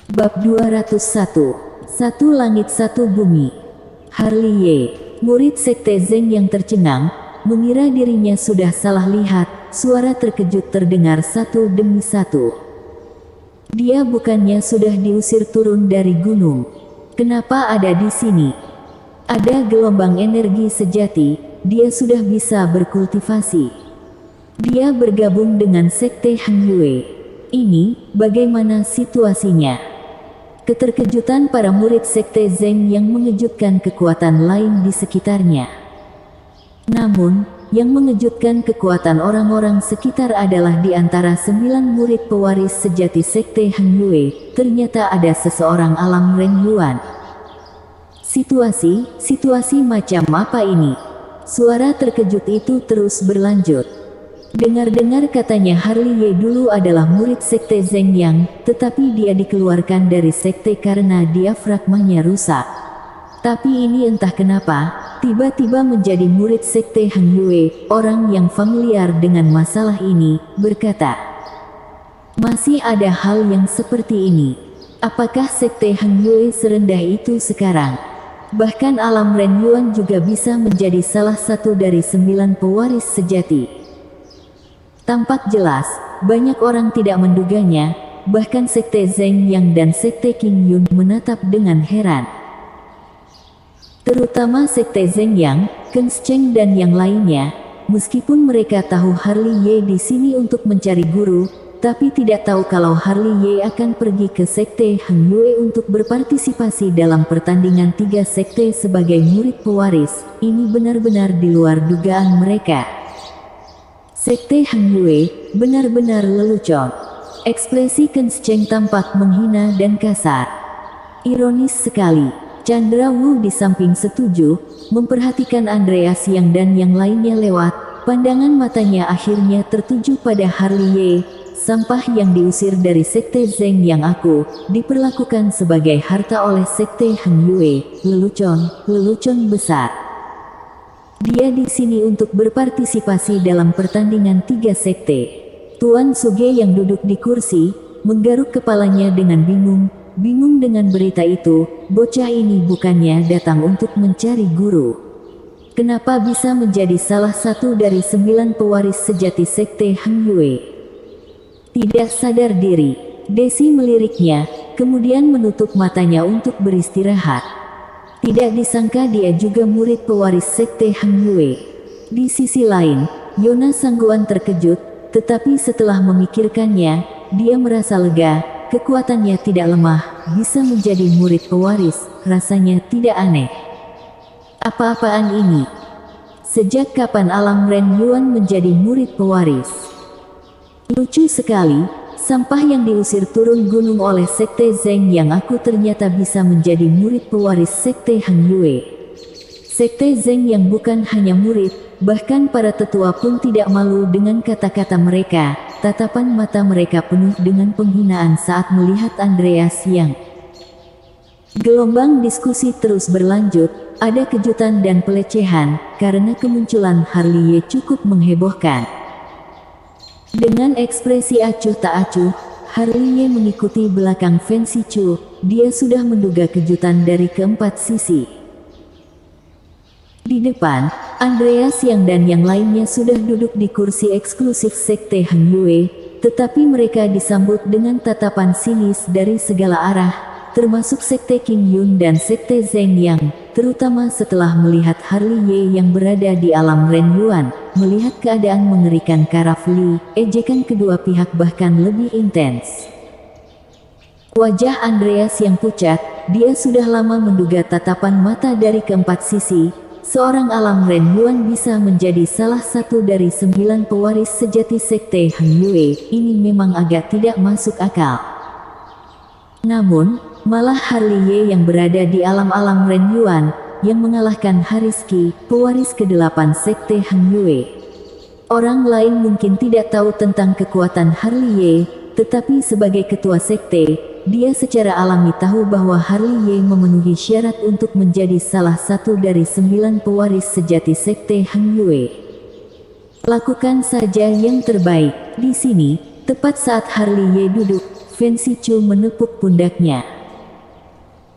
Bab 201. Satu langit satu bumi. Harley Ye, murid sekte Zeng yang tercengang, mengira dirinya sudah salah lihat. Suara terkejut terdengar satu demi satu. Dia bukannya sudah diusir turun dari gunung? Kenapa ada di sini? Ada gelombang energi sejati, dia sudah bisa berkultivasi. Dia bergabung dengan sekte Hang Yue. Ini, bagaimana situasinya? Keterkejutan para murid sekte Zeng yang mengejutkan kekuatan lain di sekitarnya. Namun, yang mengejutkan kekuatan orang-orang sekitar adalah di antara 9 murid pewaris sejati sekte Hang Yue, ternyata ada seseorang alam Ren Yuan. Situasi macam apa ini? Suara terkejut itu terus berlanjut. Dengar-dengar katanya Harley Ye dulu adalah murid sekte Zeng Yang, tetapi dia dikeluarkan dari sekte karena diafragmanya rusak. Tapi ini entah kenapa, tiba-tiba menjadi murid sekte Hang Yue. Orang yang familiar dengan masalah ini, berkata, masih ada hal yang seperti ini. Apakah sekte Hang Yue serendah itu sekarang? Bahkan alam Ren Yuan juga bisa menjadi salah satu dari 9 pewaris sejati. Tampak jelas, banyak orang tidak menduganya, bahkan sekte Zeng Yang dan sekte Qing Yun menatap dengan heran. Terutama sekte Zeng Yang, Ken Cheng dan yang lainnya, meskipun mereka tahu Harley Ye di sini untuk mencari guru, tapi tidak tahu kalau Harley Ye akan pergi ke sekte Hang Yue untuk berpartisipasi dalam pertandingan 3 sekte sebagai murid pewaris. Ini benar-benar di luar dugaan mereka. Sekte Hang Yue benar-benar lelucon. Ekspresi Ken Cheng tampak menghina dan kasar. Ironis sekali, Chandra Wu di samping setuju, memperhatikan Andreas Yang dan yang lainnya lewat. Pandangan matanya akhirnya tertuju pada Harley Ye, sampah yang diusir dari sekte Zeng yang aku, diperlakukan sebagai harta oleh sekte Hang Yue. Lelucon besar. Dia di sini untuk berpartisipasi dalam pertandingan 3 sekte. Tuan Suge yang duduk di kursi, menggaruk kepalanya dengan bingung dengan berita itu. Bocah ini bukannya datang untuk mencari guru. Kenapa bisa menjadi salah satu dari 9 pewaris sejati sekte Hang Yue? Tidak sadar diri, Desi meliriknya, kemudian menutup matanya untuk beristirahat. Tidak disangka dia juga murid pewaris sekte Hang Yue. Di sisi lain, Yona Sangguan terkejut, tetapi setelah memikirkannya, dia merasa lega. Kekuatannya tidak lemah, bisa menjadi murid pewaris, rasanya tidak aneh. Apa-apaan ini? Sejak kapan alam Ren Yuan menjadi murid pewaris? Lucu sekali. Sampah yang diusir turun gunung oleh sekte Zeng yang aku ternyata bisa menjadi murid pewaris sekte Hang Yue. Sekte Zeng yang bukan hanya murid, bahkan para tetua pun tidak malu dengan kata-kata mereka. Tatapan mata mereka penuh dengan penghinaan saat melihat Andreas Yang. Gelombang diskusi terus berlanjut, ada kejutan dan pelecehan, karena kemunculan Harley Ye cukup menghebohkan. Dengan ekspresi acuh tak acuh, Harley Ye mengikuti belakang Fancy Chu. Dia sudah menduga kejutan dari keempat sisi. Di depan, Andreas Yang dan yang lainnya sudah duduk di kursi eksklusif sekte Hang Yue, tetapi mereka disambut dengan tatapan sinis dari segala arah, termasuk sekte Qing Yun dan sekte Zeng Yang, terutama setelah melihat Harley Ye yang berada di alam Ren Yuan. Melihat keadaan mengerikan Karaf Li, ejekan kedua pihak bahkan lebih intens. Wajah Andreas yang pucat, dia sudah lama menduga tatapan mata dari keempat sisi. Seorang alam Ren Yuan bisa menjadi salah satu dari 9 pewaris sejati sekte Hang Yue. Ini memang agak tidak masuk akal. Namun, malah Harley Ye yang berada di alam-alam Ren Yuan, yang mengalahkan Hariski, pewaris ke-8 sekte Hang Yue. Orang lain mungkin tidak tahu tentang kekuatan Harley Ye, tetapi sebagai ketua sekte, dia secara alami tahu bahwa Harley Ye memenuhi syarat untuk menjadi salah satu dari 9 pewaris sejati sekte Hang Yue. Lakukan saja yang terbaik. Di sini, tepat saat Harley Ye duduk, Fancy Chu menepuk pundaknya.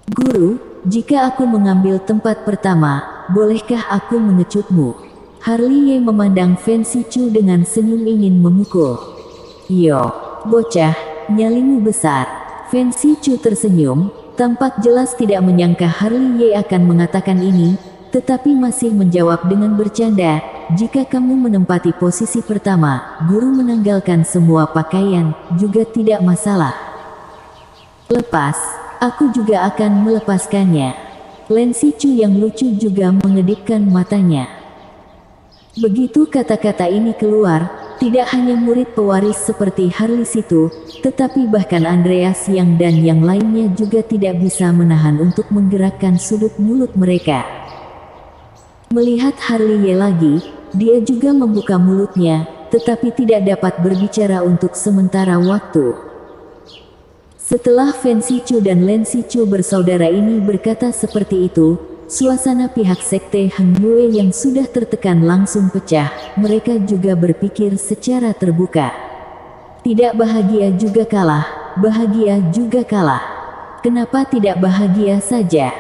Guru, jika aku mengambil tempat pertama, bolehkah aku mengecutmu? Harley Ye memandang Fancy Chu dengan senyum ingin memukul. Yo, bocah, nyalimu besar. Fancy Chu tersenyum, tampak jelas tidak menyangka Harley Ye akan mengatakan ini, tetapi masih menjawab dengan bercanda, jika kamu menempati posisi pertama, guru menanggalkan semua pakaian, juga tidak masalah. Lepas, aku juga akan melepaskannya. Fancy Chu yang lucu juga mengedipkan matanya. Begitu kata-kata ini keluar, tidak hanya murid pewaris seperti Harley situ, tetapi bahkan Andreas Yang dan yang lainnya juga tidak bisa menahan untuk menggerakkan sudut mulut mereka. Melihat Harley Ye lagi, dia juga membuka mulutnya, tetapi tidak dapat berbicara untuk sementara waktu. Setelah Fancy Chu dan Fancy Chu bersaudara ini berkata seperti itu, suasana pihak sekte Heng Yue yang sudah tertekan langsung pecah. Mereka juga berpikir secara terbuka. Tidak bahagia juga kalah, bahagia juga kalah. Kenapa tidak bahagia saja?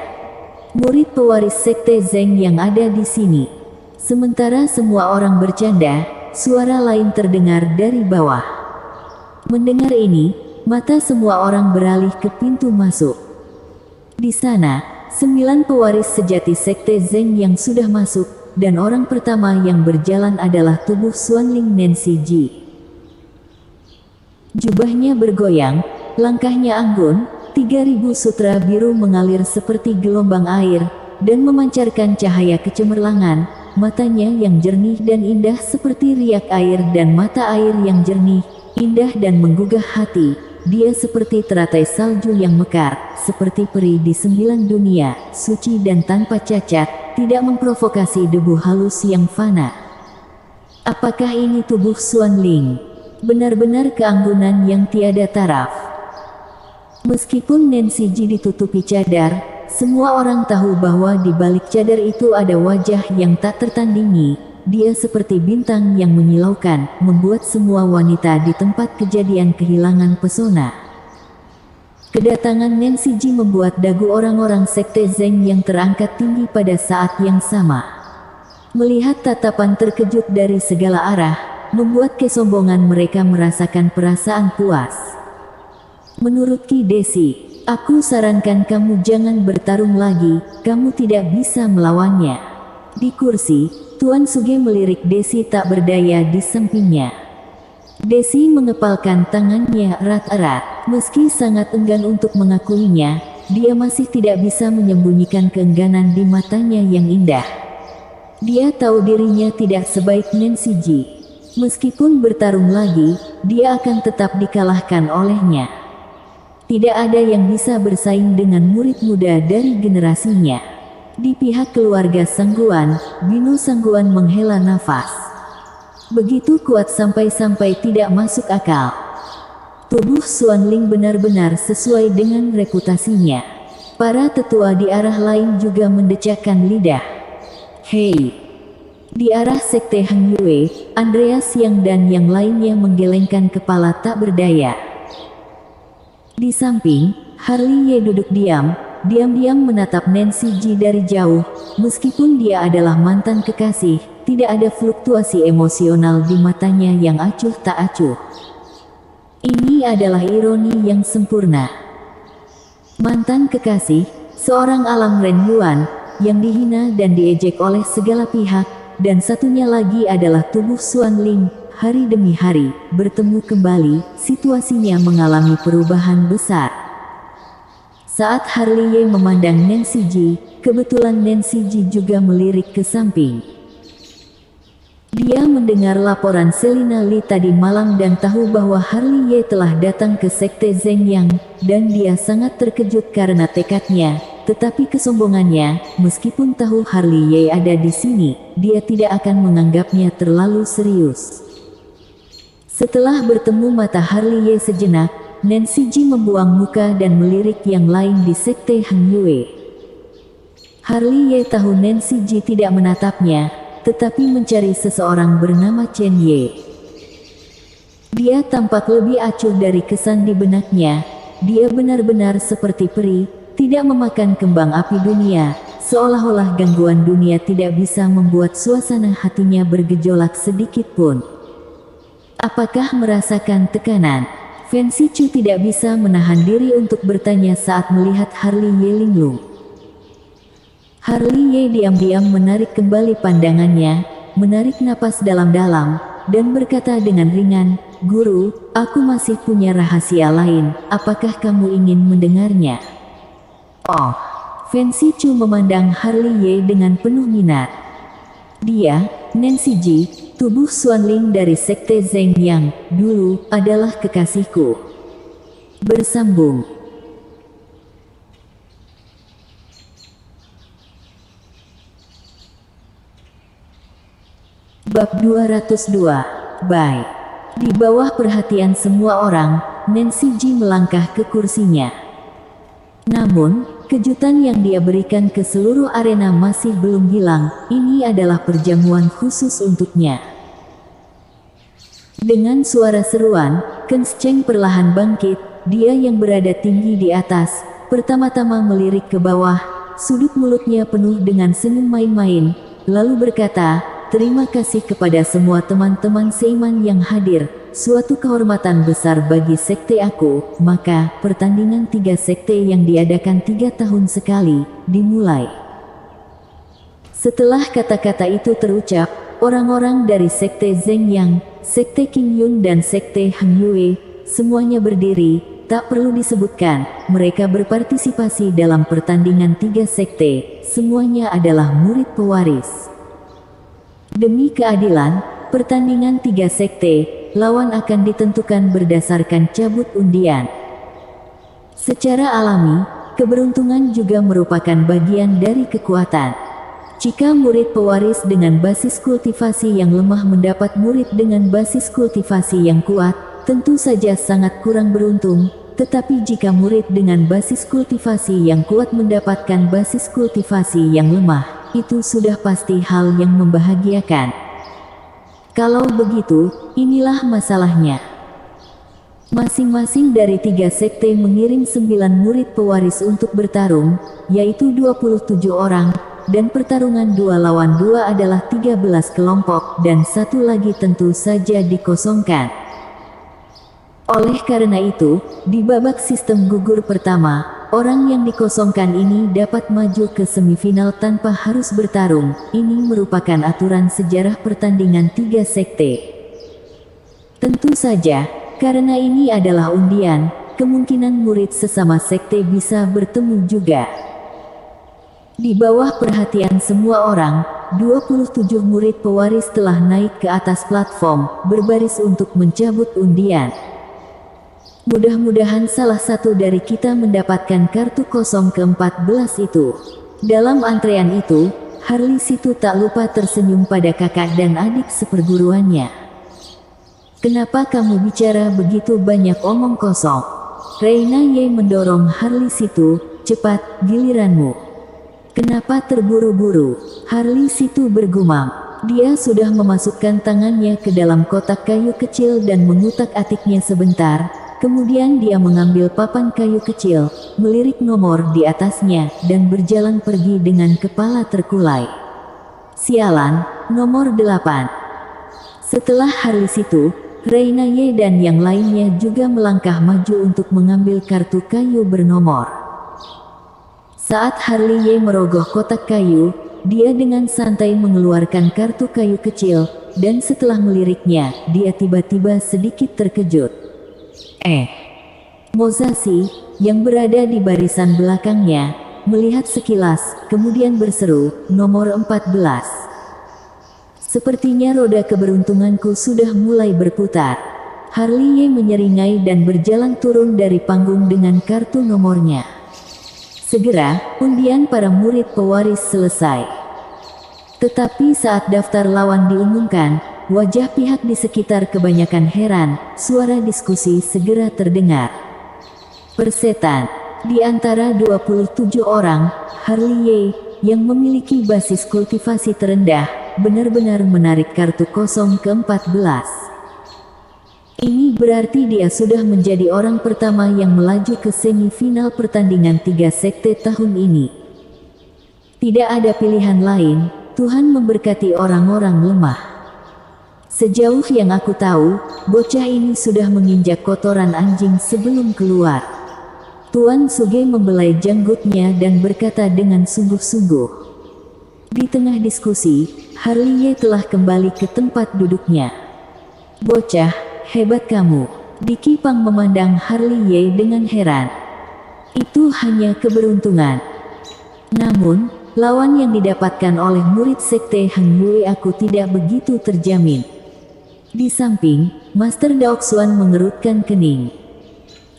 Murid pewaris sekte Zeng yang ada di sini. Sementara semua orang bercanda, suara lain terdengar dari bawah. Mendengar ini, mata semua orang beralih ke pintu masuk. Di sana, 9 pewaris sejati sekte Zeng yang sudah masuk, dan orang pertama yang berjalan adalah tubuh Xuanling Nancy Ji. Jubahnya bergoyang, langkahnya anggun, 3000 sutra biru mengalir seperti gelombang air, dan memancarkan cahaya kecemerlangan, matanya yang jernih dan indah seperti riak air dan mata air yang jernih, indah dan menggugah hati. Dia seperti teratai salju yang mekar, seperti peri di 9 dunia, suci dan tanpa cacat, tidak memprovokasi debu halus yang fana. Apakah ini tubuh Xuanling? Benar-benar keanggunan yang tiada taraf. Meskipun Nancy Ji ditutupi cadar, semua orang tahu bahwa di balik cadar itu ada wajah yang tak tertandingi. Dia seperti bintang yang menyilaukan, membuat semua wanita di tempat kejadian kehilangan pesona. Kedatangan Nancy Ji membuat dagu orang-orang sekte Zeng yang terangkat tinggi pada saat yang sama. Melihat tatapan terkejut dari segala arah, membuat kesombongan mereka merasakan perasaan puas. Menurut Ki Desi, aku sarankan kamu jangan bertarung lagi, kamu tidak bisa melawannya. Di kursi, Tuan Suge melirik Desi tak berdaya di sampingnya. Desi mengepalkan tangannya erat-erat, meski sangat enggan untuk mengakuinya, dia masih tidak bisa menyembunyikan keengganan di matanya yang indah. Dia tahu dirinya tidak sebaik Nancy Ji. Meskipun bertarung lagi, dia akan tetap dikalahkan olehnya. Tidak ada yang bisa bersaing dengan murid muda dari generasinya. Di pihak keluarga Sangguan, Bino Sangguan menghela nafas. Begitu kuat sampai-sampai tidak masuk akal. Tubuh Xuanling benar-benar sesuai dengan reputasinya. Para tetua di arah lain juga mendecakkan lidah. Hei! Di arah sekte Heng Yue, Andreas Yang dan yang lainnya menggelengkan kepala tak berdaya. Di samping, Harley Ye duduk diam-diam menatap Nancy Ji dari jauh. Meskipun dia adalah mantan kekasih, tidak ada fluktuasi emosional di matanya yang acuh tak acuh. Ini adalah ironi yang sempurna. Mantan kekasih, seorang Alang Ren Yuan, yang dihina dan diejek oleh segala pihak, dan satunya lagi adalah tubuh Xuanling. Hari demi hari, bertemu kembali, situasinya mengalami perubahan besar. Saat Harley Ye memandang Nancy Ji, kebetulan Nancy Ji juga melirik ke samping. Dia mendengar laporan Selina Li tadi malam dan tahu bahwa Harley Ye telah datang ke sekte Zeng Yang, dan dia sangat terkejut karena tekadnya, tetapi kesombongannya, meskipun tahu Harley Ye ada di sini, dia tidak akan menganggapnya terlalu serius. Setelah bertemu mata Harley Ye sejenak, Nancy Ji membuang muka dan melirik yang lain di sekte Heng Yue. Harley Ye tahu Nancy Ji tidak menatapnya, tetapi mencari seseorang bernama Chen Ye. Dia tampak lebih acuh dari kesan di benaknya. Dia benar-benar seperti peri, tidak memakan kembang api dunia, seolah-olah gangguan dunia tidak bisa membuat suasana hatinya bergejolak sedikit pun. Apakah merasakan tekanan? Fancy Chu tidak bisa menahan diri untuk bertanya saat melihat Harley Ye linglung. Harley Ye diam-diam menarik kembali pandangannya, menarik napas dalam-dalam, dan berkata dengan ringan, "Guru, aku masih punya rahasia lain, apakah kamu ingin mendengarnya?" Oh, Fancy Chu memandang Harley Ye dengan penuh minat. Dia, Nancy Ji, tubuh Xuanling dari Sekte Zheng yang dulu adalah kekasihku. Bersambung. Bab 202. Bye. Di bawah perhatian semua orang, Nancy Ji melangkah ke kursinya. Namun, kejutan yang dia berikan ke seluruh arena masih belum hilang. Ini adalah perjamuan khusus untuknya. Dengan suara seruan, Kens Cheng perlahan bangkit. Dia yang berada tinggi di atas, pertama-tama melirik ke bawah. Sudut mulutnya penuh dengan senyum main-main, lalu berkata, "Terima kasih kepada semua teman-teman seiman yang hadir. Suatu kehormatan besar bagi sekte aku." Maka, pertandingan 3 sekte yang diadakan 3 tahun sekali, dimulai. Setelah kata-kata itu terucap, orang-orang dari sekte Zheng Yang, sekte Qing Yun dan sekte Heng Yue, semuanya berdiri. Tak perlu disebutkan, mereka berpartisipasi dalam pertandingan 3 sekte, semuanya adalah murid pewaris. Demi keadilan, pertandingan 3 sekte, lawan akan ditentukan berdasarkan cabut undian. Secara alami, keberuntungan juga merupakan bagian dari kekuatan. Jika murid pewaris dengan basis kultivasi yang lemah mendapat murid dengan basis kultivasi yang kuat, tentu saja sangat kurang beruntung, tetapi jika murid dengan basis kultivasi yang kuat mendapatkan basis kultivasi yang lemah, itu sudah pasti hal yang membahagiakan. Kalau begitu, inilah masalahnya. Masing-masing dari 3 sekte mengirim 9 murid pewaris untuk bertarung, yaitu 27 orang, dan pertarungan 2 lawan 2 adalah 13 kelompok, dan satu lagi tentu saja dikosongkan. Oleh karena itu, di babak sistem gugur pertama, orang yang dikosongkan ini dapat maju ke semifinal tanpa harus bertarung. Ini merupakan aturan sejarah pertandingan 3 sekte. Tentu saja, karena ini adalah undian, kemungkinan murid sesama sekte bisa bertemu juga. Di bawah perhatian semua orang, 27 murid pewaris telah naik ke atas platform, berbaris untuk mencabut undian. Mudah-mudahan salah satu dari kita mendapatkan kartu kosong ke-14 itu. Dalam antrean itu, Harley Situ tak lupa tersenyum pada kakak dan adik seperguruannya. "Kenapa kamu bicara begitu banyak omong kosong?" Reina Ye mendorong Harley Situ, "Cepat, giliranmu." "Kenapa terburu-buru?" Harley Situ bergumam. Dia sudah memasukkan tangannya ke dalam kotak kayu kecil dan mengutak-atiknya sebentar. Kemudian dia mengambil papan kayu kecil, melirik nomor di atasnya, dan berjalan pergi dengan kepala terkulai. "Sialan, nomor 8. Setelah Harley Situ, Reina Ye dan yang lainnya juga melangkah maju untuk mengambil kartu kayu bernomor. Saat Harley Ye merogoh kotak kayu, dia dengan santai mengeluarkan kartu kayu kecil, dan setelah meliriknya, dia tiba-tiba sedikit terkejut. Mozashi, yang berada di barisan belakangnya, melihat sekilas, kemudian berseru, "Nomor 14. Sepertinya roda keberuntunganku sudah mulai berputar." Harley Ye menyeringai dan berjalan turun dari panggung dengan kartu nomornya. Segera, undian para murid pewaris selesai. Tetapi saat daftar lawan diumumkan, wajah pihak di sekitar kebanyakan heran, suara diskusi segera terdengar. Persetan. Di antara 27 orang, Harley Ye, yang memiliki basis kultivasi terendah, benar-benar menarik kartu kosong ke-14. Ini berarti dia sudah menjadi orang pertama yang melaju ke semifinal pertandingan 3 sekte tahun ini. Tidak ada pilihan lain, Tuhan memberkati orang-orang lemah. Sejauh yang aku tahu, bocah ini sudah menginjak kotoran anjing sebelum keluar. Tuan Suge membelai janggutnya dan berkata dengan sungguh-sungguh. Di tengah diskusi, Harley Ye telah kembali ke tempat duduknya. Bocah, hebat kamu. Diki Pang memandang Harley Ye dengan heran. Itu hanya keberuntungan. Namun, lawan yang didapatkan oleh murid sekte Hang Yue aku tidak begitu terjamin. Di samping, Master Daoxuan mengerutkan kening.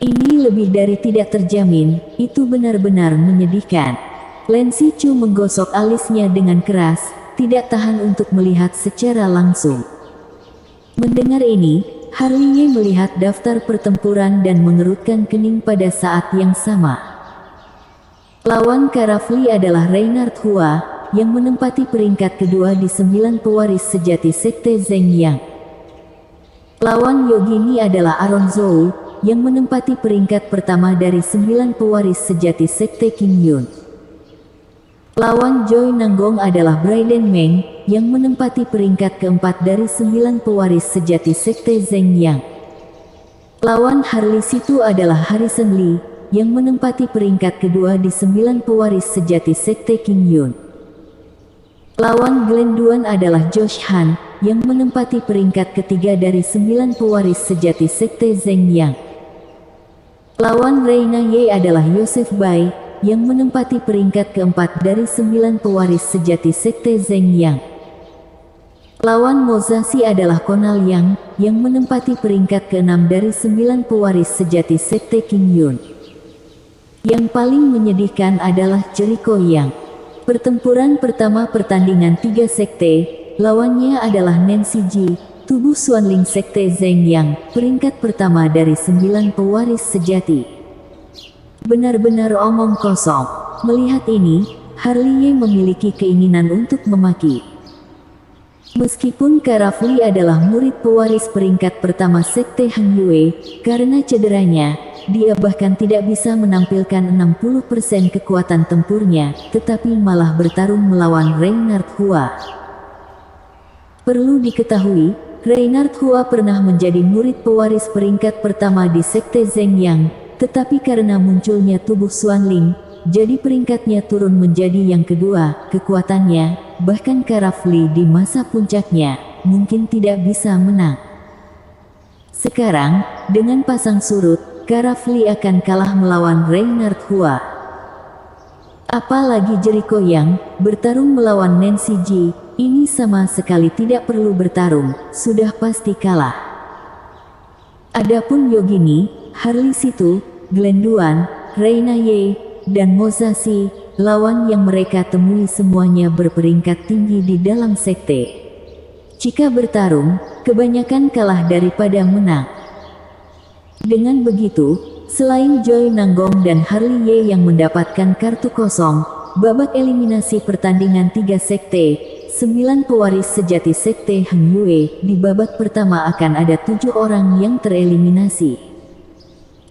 Ini lebih dari tidak terjamin, itu benar-benar menyedihkan. Lin Sichu menggosok alisnya dengan keras, tidak tahan untuk melihat secara langsung. Mendengar ini, Harley Ye melihat daftar pertempuran dan mengerutkan kening pada saat yang sama. Lawan Karafli adalah Reinhard Hua, yang menempati peringkat kedua di 9 pewaris sejati Sekte Zheng Yang. Lawan Yogini adalah Aaron Zhou, yang menempati peringkat pertama dari 9 pewaris sejati Sekte Qing Yun. Lawan Joy Nanggong adalah Braiden Meng, yang menempati peringkat keempat dari 9 pewaris sejati Sekte Zheng Yang. Lawan Harley Situ adalah Harrison Lee, yang menempati peringkat kedua di 9 pewaris sejati Sekte Qing Yun. Lawan Glen Duan adalah Josh Han, yang menempati peringkat ketiga dari 9 pewaris sejati Sekte Zheng Yang. Lawan Reina Ye adalah Yosef Bai, yang menempati peringkat keempat dari 9 pewaris sejati Sekte Zheng Yang. Lawan Mozashi adalah Conal Yang, yang menempati peringkat ke-6 dari 9 pewaris sejati Sekte Qing Yun. Yang paling menyedihkan adalah Jericho Yang. Pertempuran pertama pertandingan 3 sekte, lawannya adalah Nancy Ji, tubuh Xuanling Sekte Zheng Yang, peringkat pertama dari 9 pewaris sejati. Benar-benar omong kosong. Melihat ini, Harley Ye memiliki keinginan untuk memaki. Meskipun Karafli adalah murid pewaris peringkat pertama Sekte Hang Yue, karena cederanya, dia bahkan tidak bisa menampilkan 60% kekuatan tempurnya, tetapi malah bertarung melawan Reinhard Hua. Perlu diketahui, Reinhard Hua pernah menjadi murid pewaris peringkat pertama di Sekte Zheng Yang, tetapi karena munculnya tubuh Xuanling, jadi peringkatnya turun menjadi yang kedua. Kekuatannya, bahkan Karafli di masa puncaknya, mungkin tidak bisa menang. Sekarang, dengan pasang surut, Karafli akan kalah melawan Reinhard Hua. Apalagi Jericho Yang, bertarung melawan Nancy Ji, ini sama sekali tidak perlu bertarung, sudah pasti kalah. Adapun Yogini, Harley Situ, Glen Duan, Reina Ye, dan Mozashi, lawan yang mereka temui semuanya berperingkat tinggi di dalam sekte. Jika bertarung, kebanyakan kalah daripada menang. Dengan begitu, selain Joy Nanggong dan Harley Ye yang mendapatkan kartu kosong, babak eliminasi pertandingan 3 sekte, 9 pewaris sejati Sekte Hang Yue, di babak pertama akan ada 7 orang yang tereliminasi.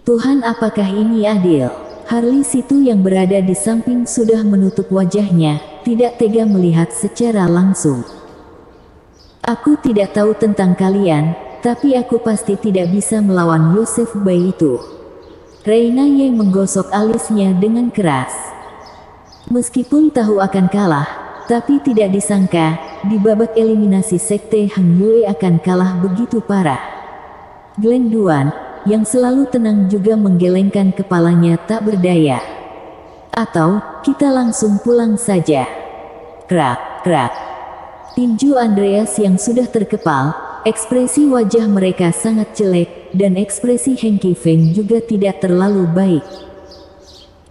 Tuhan, apakah ini adil? Harley Situ yang berada di samping sudah menutup wajahnya, tidak tega melihat secara langsung. Aku tidak tahu tentang kalian, tapi aku pasti tidak bisa melawan Yosef Bai itu. Reina Ye menggosok alisnya dengan keras. Meskipun tahu akan kalah, tapi tidak disangka, di babak eliminasi Sekte Hang Yue akan kalah begitu parah. Glen Duan, yang selalu tenang juga menggelengkan kepalanya tak berdaya. Atau, kita langsung pulang saja. Krak, krak. Tinju Andreas yang sudah terkepal, ekspresi wajah mereka sangat jelek, dan ekspresi Heng Qifeng juga tidak terlalu baik.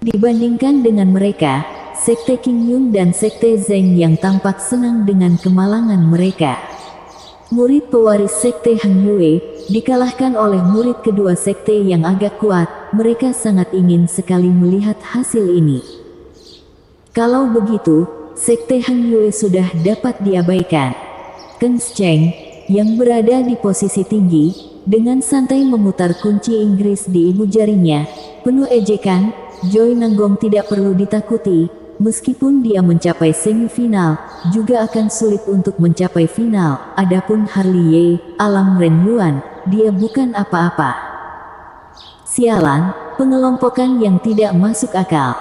Dibandingkan dengan mereka, Sekte Qing Yun dan Sekte Zheng yang tampak senang dengan kemalangan mereka. Murid pewaris Sekte Hang Yue, dikalahkan oleh murid kedua sekte yang agak kuat, mereka sangat ingin sekali melihat hasil ini. Kalau begitu, Sekte Hang Yue sudah dapat diabaikan. Keng Cheng, yang berada di posisi tinggi, dengan santai memutar kunci Inggris di ibu jarinya. Penuh ejekan, Choi Nanggong tidak perlu ditakuti, meskipun dia mencapai semifinal, juga akan sulit untuk mencapai final. Adapun Harley Ye, alam Ren Yuan, dia bukan apa-apa. Sialan, pengelompokan yang tidak masuk akal.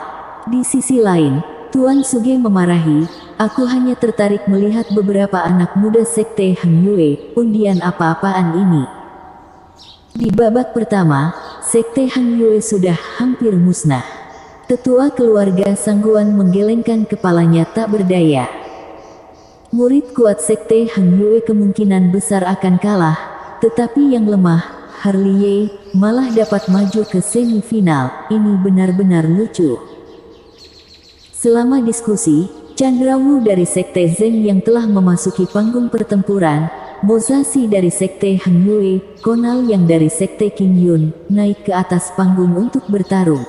Di sisi lain, Tuan Suge memarahi, aku hanya tertarik melihat beberapa anak muda sekte Heng Yue, undian apa-apaan ini. Di babak pertama, sekte Heng Yue sudah hampir musnah. Tetua keluarga Sangguan menggelengkan kepalanya tak berdaya. Murid kuat sekte Heng Yue kemungkinan besar akan kalah, tetapi yang lemah, Harley Ye, malah dapat maju ke semifinal. Ini benar-benar lucu. Selama diskusi, Chandra Wu dari sekte Zeng yang telah memasuki panggung pertempuran, Mozashi dari sekte Heng Yue, Konal yang dari sekte King Yun, naik ke atas panggung untuk bertarung.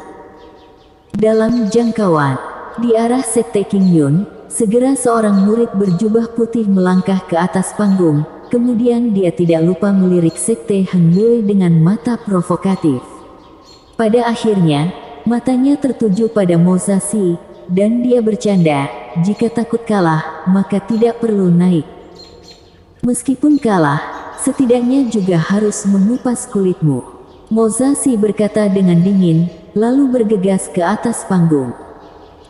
Dalam jangkauan, di arah sekte King Yun, segera seorang murid berjubah putih melangkah ke atas panggung, kemudian dia tidak lupa melirik sekte Heng Yue dengan mata provokatif. Pada akhirnya, matanya tertuju pada Mozashi, dan dia bercanda, jika takut kalah, maka tidak perlu naik. Meskipun kalah, setidaknya juga harus mengupas kulitmu. Mozashi berkata dengan dingin, lalu bergegas ke atas panggung.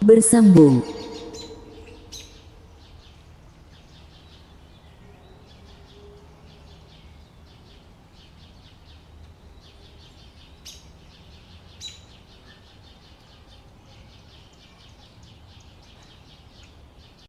Bersambung.